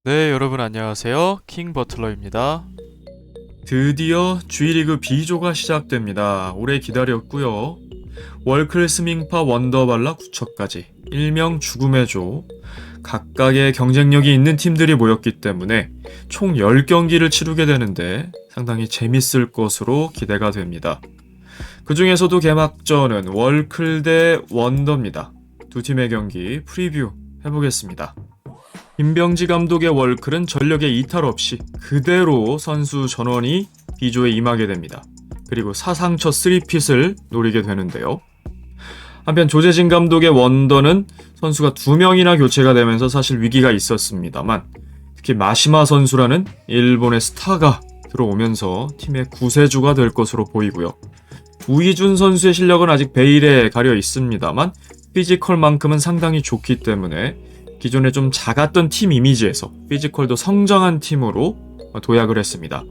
네, 여러분 안녕하세요. 킹 버틀러입니다. 드디어 G리그 B조가 시작됩니다. 오래 기다렸고요. 월클 스밍파 원더발라 구척까지 일명 죽음의 조. 각각의 경쟁력이 있는 팀들이 모였기 때문에 총 10경기를 치르게 되는데 상당히 재밌을 것으로 기대가 됩니다. 그 중에서도 개막전은 월클 대 원더입니다. 두 팀의 경기 프리뷰 해보겠습니다. 김병지 감독의 월클은 전력의 이탈 없이 그대로 선수 전원이 B조에 임하게 됩니다. 그리고 사상 첫 3핏을 노리게 되는데요. 한편 조재진 감독의 원더는 선수가 2명이나 교체가 되면서 사실 위기가 있었습니다만 특히 마시마 선수라는 일본의 스타가 들어오면서 팀의 구세주가 될 것으로 보이고요. 우이준 선수의 실력은 아직 베일에 가려 있습니다만 피지컬만큼은 상당히 좋기 때문에 기존에 좀 작았던 팀 이미지에서 피지컬도 성장한 팀으로 도약을 했습니다.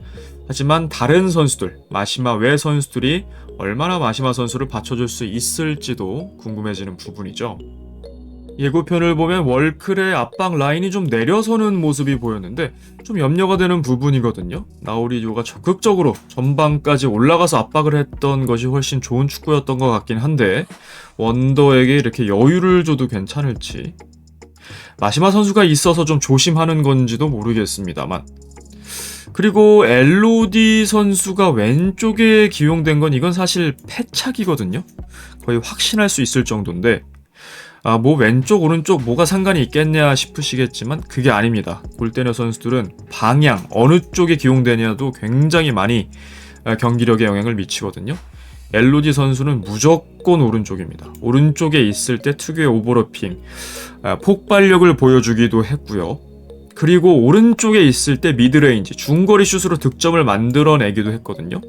하지만 다른 선수들, 마시마 외 선수들이 얼마나 마시마 선수를 받쳐줄 수 있을지도 궁금해지는 부분이죠. 예고편을 보면 월클의 압박 라인이 좀 내려서는 모습이 보였는데 좀 염려가 되는 부분이거든요. 나우리조가 적극적으로 전방까지 올라가서 압박을 했던 것이 훨씬 좋은 축구였던 것 같긴 한데 원더에게 이렇게 여유를 줘도 괜찮을지 마시마 선수가 있어서 좀 조심하는 건지도 모르겠습니다만 그리고 LOD 선수가 왼쪽에 기용된 건 이건 사실 패착이거든요. 거의 확신할 수 있을 정도인데 뭐 왼쪽 오른쪽 뭐가 상관이 있겠냐 싶으시겠지만 그게 아닙니다. 골대녀 선수들은 방향 어느 쪽에 기용되냐도 굉장히 많이 경기력에 영향을 미치거든요. LOD 선수는 무조건 오른쪽입니다. 오른쪽에 있을 때 특유의 오버래핑, 폭발력을 보여주기도 했고요. 그리고 오른쪽에 있을 때 미드레인지, 중거리 슛으로 득점을 만들어내기도 했거든요.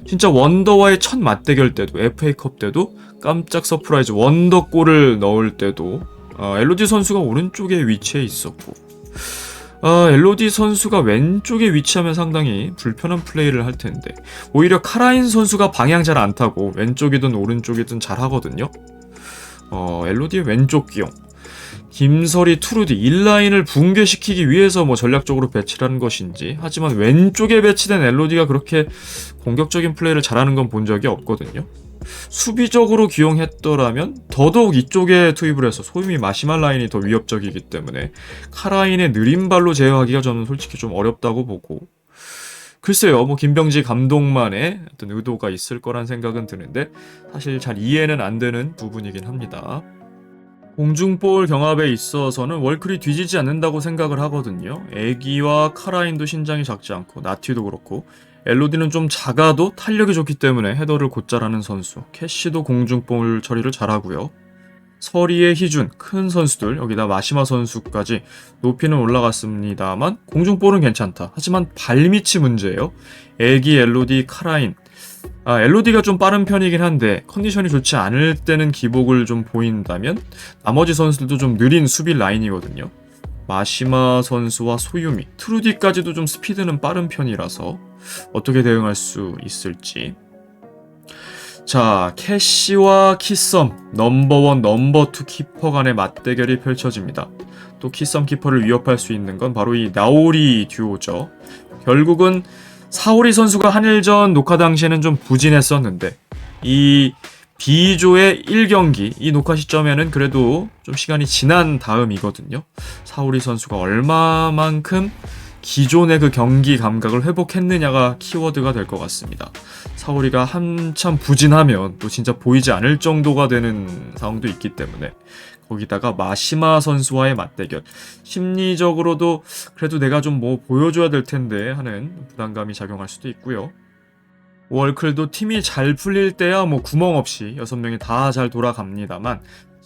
진짜 원더와의 첫 맞대결 때도, FA컵 때도 깜짝 서프라이즈 원더골을 넣을 때도 LOD 선수가 오른쪽에 위치해 있었고 LOD 선수가 왼쪽에 위치하면 상당히 불편한 플레이를 할 텐데 오히려 카라인 선수가 방향 잘 안 타고 왼쪽이든 오른쪽이든 잘 하거든요. LOD의 왼쪽 기용. 김설이 투루디 인라인을 붕괴시키기 위해서 뭐 전략적으로 배치를 한 것인지 하지만 왼쪽에 배치된 LOD가 그렇게 공격적인 플레이를 잘하는 건 본 적이 없거든요. 수비적으로 기용했더라면 더더욱 이쪽에 투입을 해서 소유미 마시마 라인이 더 위협적이기 때문에 카라인의 느린 발로 제어하기가 저는 솔직히 좀 어렵다고 보고 글쎄요 뭐 김병지 감독만의 어떤 의도가 있을 거란 생각은 드는데 사실 잘 이해는 안 되는 부분이긴 합니다. 공중볼 경합에 있어서는 월클이 뒤지지 않는다고 생각을 하거든요. 애기와 카라인도 신장이 작지 않고 나티도 그렇고 엘로디는 좀 작아도 탄력이 좋기 때문에 헤더를 곧잘하는 선수. 캐시도 공중볼 처리를 잘하고요. 서리의 희준, 큰 선수들, 여기다 마시마 선수까지 높이는 올라갔습니다만 공중볼은 괜찮다. 하지만 발밑이 문제예요. 애기, 엘로디, 카라인. LOD가 좀 빠른 편이긴 한데 컨디션이 좋지 않을 때는 기복을 좀 보인다면 나머지 선수들도 좀 느린 수비 라인이거든요. 마시마 선수와 소유미, 트루디까지도 좀 스피드는 빠른 편이라서 어떻게 대응할 수 있을지. 자, 캐시와 키썸, 넘버원, 넘버2 키퍼 간의 맞대결이 펼쳐집니다. 또 키썸 키퍼를 위협할 수 있는 건 바로 이 나오리 듀오죠. 결국은 사오리 선수가 한일전 녹화 당시에는 좀 부진했었는데 이 B조의 1경기 이 녹화 시점에는 그래도 좀 시간이 지난 다음이거든요. 사오리 선수가 얼마만큼 기존의 그 경기 감각을 회복했느냐가 키워드가 될 것 같습니다. 사오리가 한참 부진하면 또 진짜 보이지 않을 정도가 되는 상황도 있기 때문에 거기다가 마시마 선수와의 맞대결 심리적으로도 그래도 내가 좀 뭐 보여줘야 될 텐데 하는 부담감이 작용할 수도 있고요. 월클도 팀이 잘 풀릴 때야 뭐 구멍 없이 6명이 다 잘 돌아갑니다만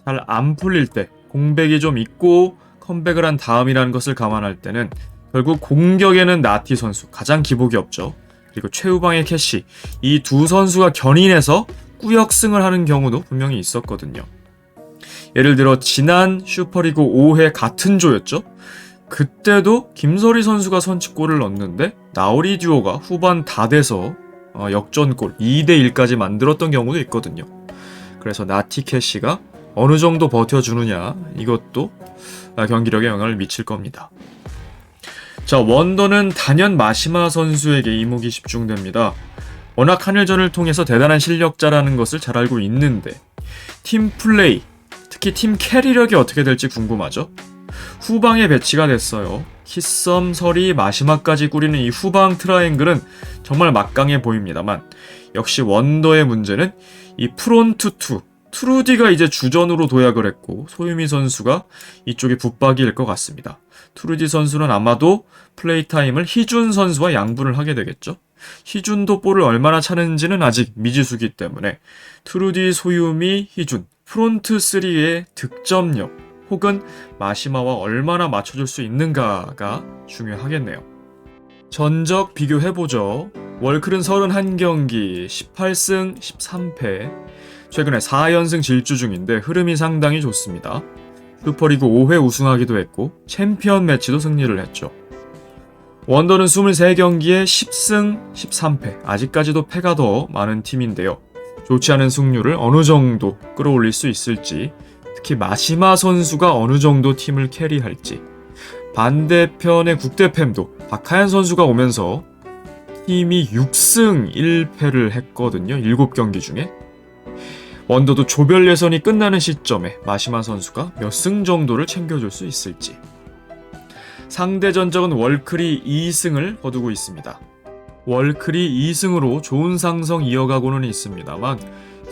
잘 안 풀릴 때 공백이 좀 있고 컴백을 한 다음이라는 것을 감안할 때는 결국 공격에는 나티 선수 가장 기복이 없죠. 그리고 최후방의 캐시 이 두 선수가 견인해서 꾸역승을 하는 경우도 분명히 있었거든요. 예를 들어 지난 슈퍼리그 5회 같은 조였죠. 그때도 김설희 선수가 선취골을 넣었는데 나우리 듀오가 후반 다 돼서 역전골 2대1까지 만들었던 경우도 있거든요. 그래서 나티 캐시가 어느 정도 버텨주느냐 이것도 경기력에 영향을 미칠 겁니다. 자, 원더는 단연 마시마 선수에게 이목이 집중됩니다. 워낙 한일전을 통해서 대단한 실력자라는 것을 잘 알고 있는데 팀 플레이, 특히 팀 캐리력이 어떻게 될지 궁금하죠? 후방에 배치가 됐어요. 키썸, 서리, 마시마까지 꾸리는 이 후방 트라이앵글은 정말 막강해 보입니다만 역시 원더의 문제는 이 프론트 투, 트루디가 이제 주전으로 도약을 했고 소유미 선수가 이쪽에 붙박이일 것 같습니다. 트루디 선수는 아마도 플레이 타임을 희준 선수와 양분을 하게 되겠죠. 희준도 볼을 얼마나 차는지는 아직 미지수기 때문에 트루디, 소유미, 희준, 프론트 3의 득점력 혹은 마시마와 얼마나 맞춰줄 수 있는가가 중요하겠네요. 전적 비교해보죠. 월클은 31경기 18승 13패, 최근에 4연승 질주 중인데 흐름이 상당히 좋습니다. 슈퍼리그 5회 우승하기도 했고 챔피언 매치도 승리를 했죠. 원더는 23경기에 10승 13패, 아직까지도 패가 더 많은 팀인데요. 좋지 않은 승률을 어느 정도 끌어올릴 수 있을지, 특히 마시마 선수가 어느 정도 팀을 캐리할지, 반대편의 국대팸도 박하연 선수가 오면서 팀이 6승 1패를 했거든요. 7경기 중에. 원더도 조별 예선이 끝나는 시점에 마시마 선수가 몇 승 정도를 챙겨줄 수 있을지. 상대 전적은 월클이 2승을 거두고 있습니다. 월클이 2승으로 좋은 상승 이어가고는 있습니다만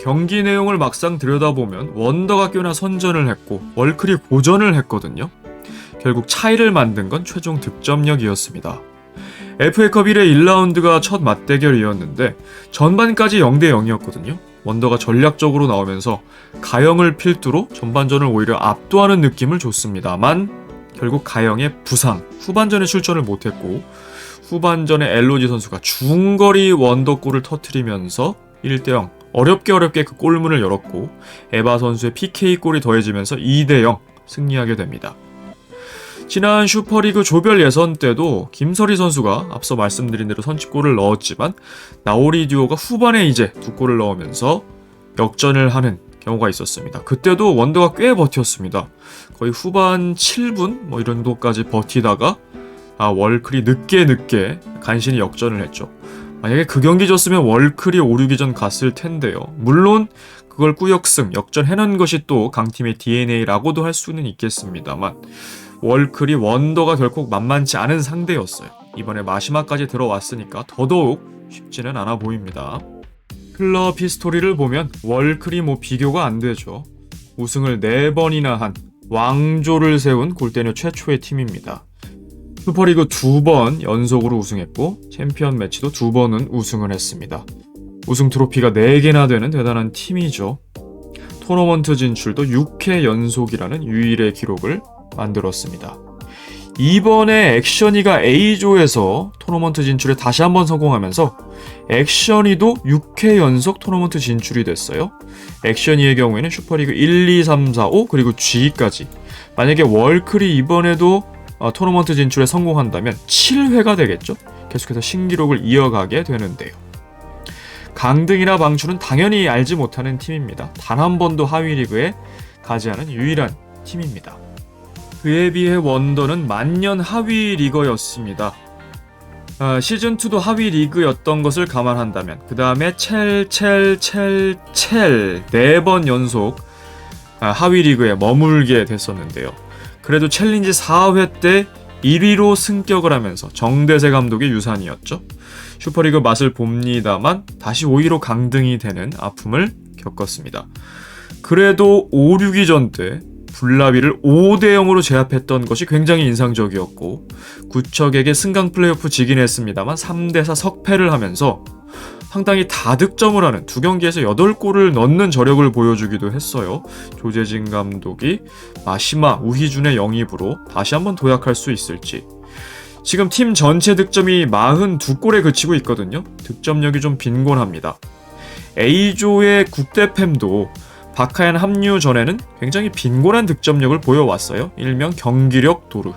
경기 내용을 막상 들여다보면 원더가 꽤나 선전을 했고 월클이 고전을 했거든요. 결국 차이를 만든 건 최종 득점력이었습니다. FA컵 1회 1라운드가 첫 맞대결이었는데 전반까지 0대 0이었거든요. 원더가 전략적으로 나오면서 가영을 필두로 전반전을 오히려 압도하는 느낌을 줬습니다만 결국 가영의 부상, 후반전에 출전을 못했고 후반전에 엘로지 선수가 중거리 원더골을 터뜨리면서 1대 0 어렵게 그 골문을 열었고 에바 선수의 PK골이 더해지면서 2대 0 승리하게 됩니다. 지난 슈퍼리그 조별 예선 때도 김설희 선수가 앞서 말씀드린 대로 선취골을 넣었지만 나오리 듀오가 후반에 이제 2골을 넣으면서 역전을 하는 경우가 있었습니다. 그때도 원더가 꽤 버텼습니다. 거의 후반 7분 뭐 이런 정도까지 버티다가 월클이 늦게 간신히 역전을 했죠. 만약에 그 경기 졌으면 월클이 5, 6위전 갔을 텐데요. 물론 그걸 꾸역승, 역전해낸 것이 또 강팀의 DNA라고도 할 수는 있겠습니다만 월클이 원더가 결코 만만치 않은 상대였어요. 이번에 마시마까지 들어왔으니까 더더욱 쉽지는 않아 보입니다. 클럽 히스토리를 보면 월클이 비교가 안 되죠. 우승을 4번이나 한 왕조를 세운 골대녀 최초의 팀입니다. 슈퍼리그 2번 연속으로 우승했고 챔피언 매치도 2번은 우승을 했습니다. 우승 트로피가 4개나 되는 대단한 팀이죠. 토너먼트 진출도 6회 연속이라는 유일의 기록을 만들었습니다. 이번에 액션이가 A조에서 토너먼트 진출에 다시 한번 성공하면서 액션이도 6회 연속 토너먼트 진출이 됐어요. 액션이의 경우에는 슈퍼리그 1, 2, 3, 4, 5 그리고 G까지. 만약에 월클이 이번에도 토너먼트 진출에 성공한다면 7회가 되겠죠. 계속해서 신기록을 이어가게 되는데요. 강등이나 방출은 당연히 알지 못하는 팀입니다. 단 한 번도 하위 리그에 가지 않은 유일한 팀입니다. 그에 비해 원더는 만년 하위 리거였습니다. 시즌2도 하위 리그였던 것을 감안한다면 그 다음에 첼 4번 연속 하위 리그에 머물게 됐었는데요. 그래도 챌린지 4회 때 1위로 승격을 하면서 정대세 감독의 유산이었죠. 슈퍼리그 맛을 봅니다만 다시 5위로 강등이 되는 아픔을 겪었습니다. 그래도 5, 6위전 때 불나비를 5대 0으로 제압했던 것이 굉장히 인상적이었고 구척에게 승강 플레이오프 지긴 했습니다만 3대 4 석패를 하면서 상당히 다득점을 하는 2경기에서 8골을 넣는 저력을 보여주기도 했어요. 조재진 감독이 마시마, 우희준의 영입으로 다시 한번 도약할 수 있을지. 지금 팀 전체 득점이 42골에 그치고 있거든요. 득점력이 좀 빈곤합니다. A조의 국대팸도 박하연 합류 전에는 굉장히 빈곤한 득점력을 보여왔어요. 일명 경기력 도루.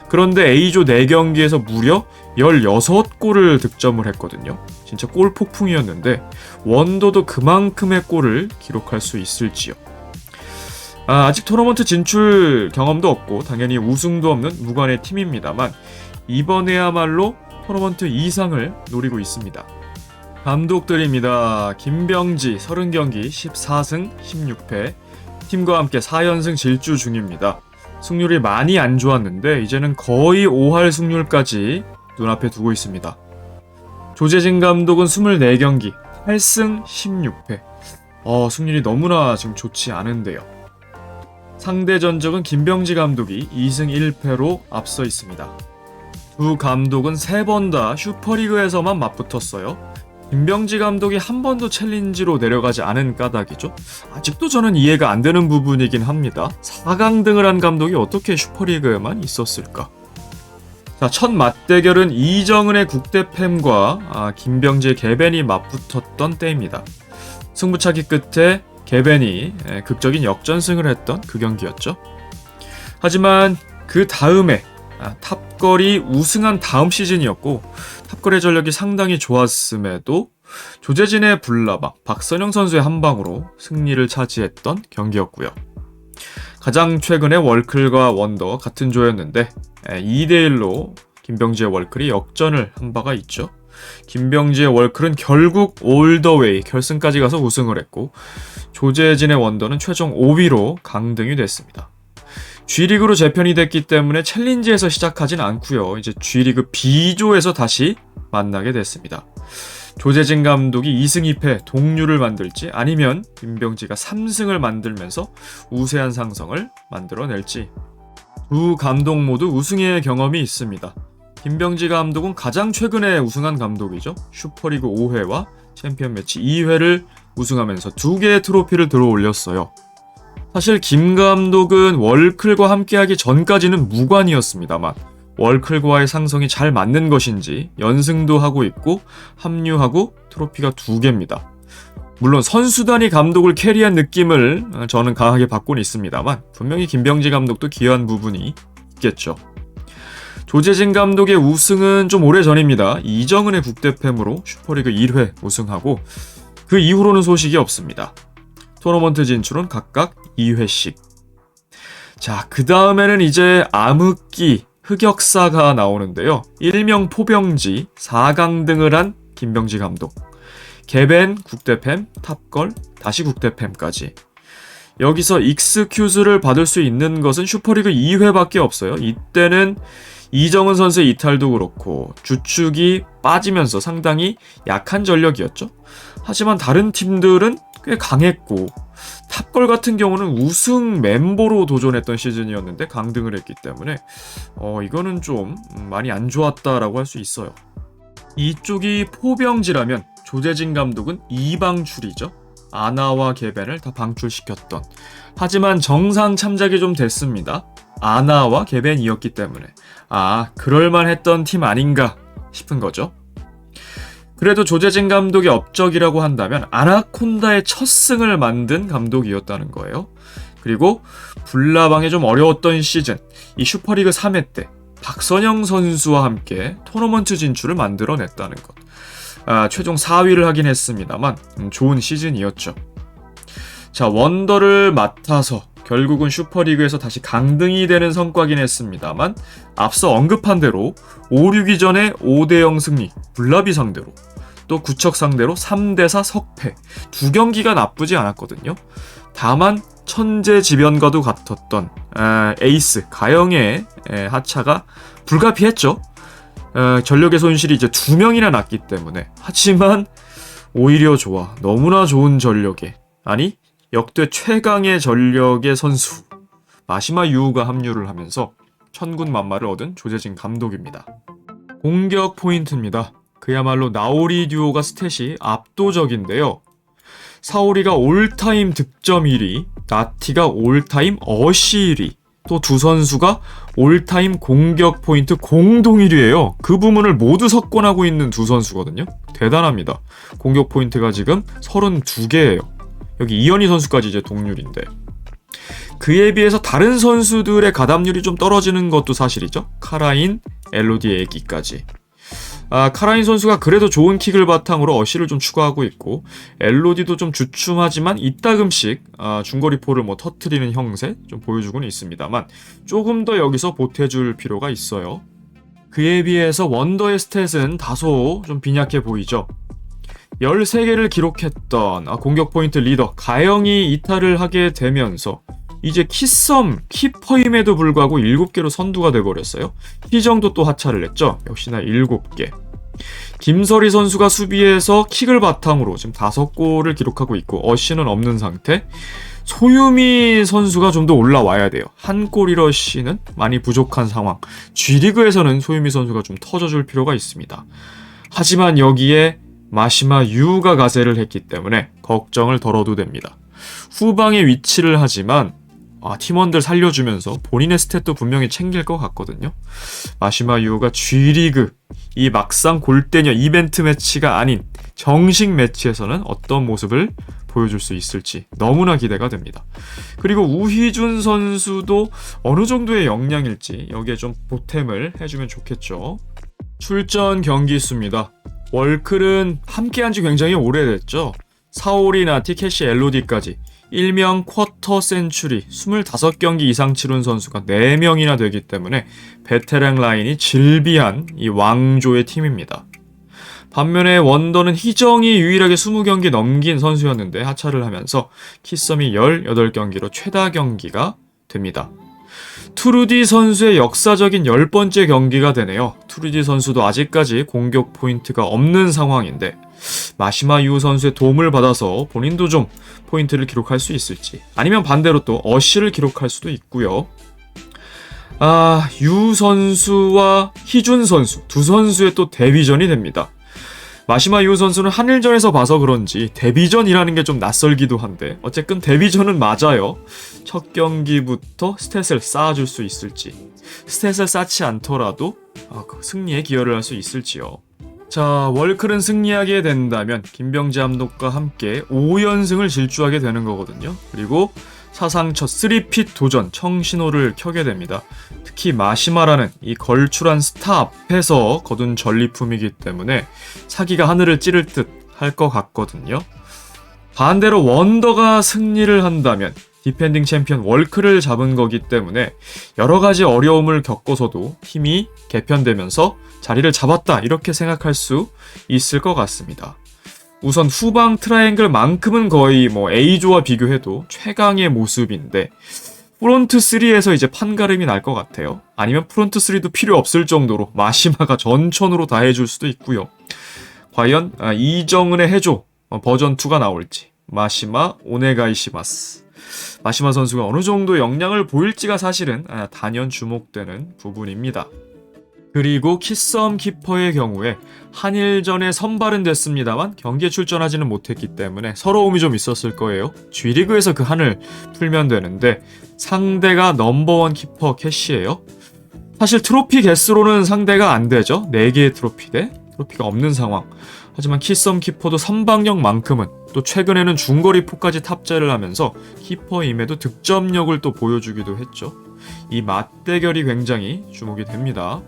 그런데 A조 4경기에서 무려 16골을 득점을 했거든요. 진짜 골 폭풍이었는데 원더도 그만큼의 골을 기록할 수 있을지요. 아직 토너먼트 진출 경험도 없고 당연히 우승도 없는 무관의 팀입니다만 이번에야말로 토너먼트 이상을 노리고 있습니다. 감독들입니다. 김병지 30경기 14승 16패, 팀과 함께 4연승 질주 중입니다. 승률이 많이 안 좋았는데 이제는 거의 5할 승률까지 눈앞에 두고 있습니다. 조재진 감독은 24경기 8승 16패. 승률이 너무나 지금 좋지 않은데요. 상대 전적은 김병지 감독이 2승 1패로 앞서 있습니다. 두 감독은 3번 다 슈퍼리그에서만 맞붙었어요. 김병지 감독이 한 번도 챌린지로 내려가지 않은 까닭이죠. 아직도 저는 이해가 안 되는 부분이긴 합니다. 4강등을 한 감독이 어떻게 슈퍼리그에만 있었을까? 자, 첫 맞대결은 이정은의 국대팸과 김병지의 개벤이 맞붙었던 때입니다. 승부차기 끝에 개벤이 극적인 역전승을 했던 그 경기였죠. 하지만 그 다음에 탑걸이 우승한 다음 시즌이었고 탑걸의 전력이 상당히 좋았음에도 조재진의 불나방, 박선영 선수의 한방으로 승리를 차지했던 경기였고요. 가장 최근에 월클과 원더 같은 조였는데 2대1로 김병지의 월클이 역전을 한 바가 있죠. 김병지의 월클은 결국 올더웨이 결승까지 가서 우승을 했고 조재진의 원더는 최종 5위로 강등이 됐습니다. G리그로 재편이 됐기 때문에 챌린지에서 시작하진 않고요. 이제 G리그 B조에서 다시 만나게 됐습니다. 조재진 감독이 2승 2패 동률을 만들지 아니면 김병지가 3승을 만들면서 우세한 상성을 만들어낼지. 두 감독 모두 우승의 경험이 있습니다. 김병지 감독은 가장 최근에 우승한 감독이죠. 슈퍼리그 5회와 챔피언 매치 2회를 우승하면서 2개의 트로피를 들어 올렸어요. 사실 김 감독은 월클과 함께하기 전까지는 무관이었습니다만 월클과의 상성이 잘 맞는 것인지 연승도 하고 있고 합류하고 트로피가 2개입니다. 물론 선수단이 감독을 캐리한 느낌을 저는 강하게 받고는 있습니다만 분명히 김병지 감독도 기여한 부분이 있겠죠. 조재진 감독의 우승은 좀 오래전입니다. 이정은의 국대팸으로 슈퍼리그 1회 우승하고 그 이후로는 소식이 없습니다. 토너먼트 진출은 각각 2회씩. 자, 그 다음에는 이제 암흑기 흑역사가 나오는데요. 일명 포병지 4강등을 한 김병지 감독. 개벤 국대팸, 탑걸, 다시 국대팸까지. 여기서 익스큐즈를 받을 수 있는 것은 슈퍼리그 2회밖에 없어요. 이때는 이정은 선수의 이탈도 그렇고 주축이 빠지면서 상당히 약한 전력이었죠. 하지만 다른 팀들은 꽤 강했고 탑걸 같은 경우는 우승 멤버로 도전했던 시즌이었는데 강등을 했기 때문에 이거는 좀 많이 안 좋았다라고 할 수 있어요. 이쪽이 포병지라면 조재진 감독은 2방출이죠. 아나와 개벤을 다 방출시켰던. 하지만 정상 참작이 좀 됐습니다. 아나와 개벤이었기 때문에 그럴만했던 팀 아닌가 싶은 거죠. 그래도 조재진 감독의 업적이라고 한다면 아나콘다의 첫 승을 만든 감독이었다는 거예요. 그리고 불나방에 좀 어려웠던 시즌, 이 슈퍼리그 3회 때 박선영 선수와 함께 토너먼트 진출을 만들어냈다는 것. 최종 4위를 하긴 했습니다만 좋은 시즌이었죠. 자, 원더를 맡아서 결국은 슈퍼리그에서 다시 강등이 되는 성과긴 했습니다만 앞서 언급한 대로 5, 6위 전에 5대0 승리, 블라비 상대로 또 구척 상대로 3대4 석패 2경기가 나쁘지 않았거든요. 다만 천재지변과도 같았던 에이스 가영의 하차가 불가피했죠. 전력의 손실이 이제 2명이나 났기 때문에. 하지만 오히려 좋아, 너무나 좋은 전력에, 아니 역대 최강의 전력의 선수 마시마 유우가 합류를 하면서 천군만마를 얻은 조재진 감독입니다. 공격 포인트입니다. 그야말로 나오리 듀오가 스탯이 압도적인데요. 사오리가 올타임 득점 1위, 나티가 올타임 어시 1위, 또 두 선수가 올타임 공격 포인트 공동 1위예요. 그 부문을 모두 석권하고 있는 두 선수거든요. 대단합니다. 공격 포인트가 지금 32개예요. 여기 이현희 선수까지 이제 동률인데. 그에 비해서 다른 선수들의 가담률이 좀 떨어지는 것도 사실이죠. 카라인, 엘로디 애기까지. 카라인 선수가 그래도 좋은 킥을 바탕으로 어시를 좀 추가하고 있고 엘로디도 좀 주춤하지만 이따금씩 중거리포를 터트리는 형세 좀 보여주고는 있습니다만 조금 더 여기서 보태줄 필요가 있어요. 그에 비해서 원더의 스탯은 다소 좀 빈약해 보이죠. 13개를 기록했던 공격 포인트 리더 가영이 이탈을 하게 되면서 이제 키썸, 키퍼임에도 불구하고 7개로 선두가 돼버렸어요. 희정도 또 하차를 했죠. 역시나 7개. 김설희 선수가 수비에서 킥을 바탕으로 지금 5골을 기록하고 있고 어시는 없는 상태. 소유미 선수가 좀 더 올라와야 돼요. 한 골 1어시는 많이 부족한 상황. G리그에서는 소유미 선수가 좀 터져줄 필요가 있습니다. 하지만 여기에 마시마 유가 가세를 했기 때문에 걱정을 덜어도 됩니다. 후방에 위치를 하지만 팀원들 살려주면서 본인의 스탯도 분명히 챙길 것 같거든요. 마시마 유가 G리그 이 막상 골대녀 이벤트 매치가 아닌 정식 매치에서는 어떤 모습을 보여줄 수 있을지 너무나 기대가 됩니다. 그리고 우희준 선수도 어느 정도의 역량일지 여기에 좀 보탬을 해주면 좋겠죠. 출전 경기 수입니다. 월클은 함께한 지 굉장히 오래됐죠. 사오리나 티켓시 엘로디까지 일명 쿼터 센츄리 25경기 이상 치룬 선수가 4명이나 되기 때문에 베테랑 라인이 질비한 이 왕조의 팀입니다. 반면에 원더는 희정이 유일하게 20경기 넘긴 선수였는데 하차를 하면서 키썸이 18경기로 최다 경기가 됩니다. 투르디 선수의 역사적인 10번째 경기가 되네요. 투르디 선수도 아직까지 공격 포인트가 없는 상황인데 마시마 유 선수의 도움을 받아서 본인도 좀 포인트를 기록할 수 있을지 아니면 반대로 또 어시를 기록할 수도 있고요. 유 선수와 희준 선수 두 선수의 또 데뷔전이 됩니다. 마시마 유 선수는 한일전에서 봐서 그런지 데뷔전이라는 게 좀 낯설기도 한데 어쨌든 데뷔전은 맞아요. 첫 경기부터 스탯을 쌓아줄 수 있을지 스탯을 쌓지 않더라도 승리에 기여를 할 수 있을지요. 자, 월클은 승리하게 된다면 김병재 감독과 함께 5연승을 질주하게 되는 거거든요. 그리고 사상 첫 3핏 도전 청신호를 켜게 됩니다. 특히 마시마라는 이 걸출한 스타 앞에서 거둔 전리품이기 때문에 사기가 하늘을 찌를 듯 할 것 같거든요. 반대로 원더가 승리를 한다면 디펜딩 챔피언 월클을 잡은 거기 때문에 여러 가지 어려움을 겪어서도 팀이 개편되면서 자리를 잡았다 이렇게 생각할 수 있을 것 같습니다. 우선 후방 트라이앵글만큼은 거의 A조와 비교해도 최강의 모습인데 프론트 3에서 이제 판가름이 날 것 같아요. 아니면 프론트 3도 필요 없을 정도로 마시마가 전천으로 다 해줄 수도 있고요. 과연 이정은의 해조 버전 2가 나올지 마시마 오네가이시마스 마시마 선수가 어느 정도 역량을 보일지가 사실은 단연 주목되는 부분입니다. 그리고 키썸 키퍼의 경우에 한일전에 선발은 됐습니다만 경기에 출전하지는 못했기 때문에 서러움이 좀 있었을 거예요. G리그에서 그 한을 풀면 되는데 상대가 넘버원 키퍼 캐시예요. 사실 트로피 개수로는 상대가 안 되죠. 4개의 트로피 대 트로피가 없는 상황. 하지만 키썸 키퍼도 선방력만큼은 또 최근에는 중거리포까지 탑재를 하면서 키퍼임에도 득점력을 또 보여주기도 했죠. 이 맞대결이 굉장히 주목이 됩니다.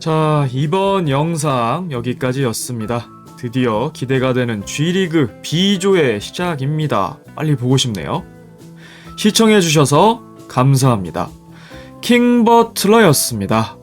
자, 이번 영상 여기까지였습니다. 드디어 기대가 되는 G리그 B조의 시작입니다. 빨리 보고 싶네요. 시청해주셔서 감사합니다. 킹버틀러였습니다.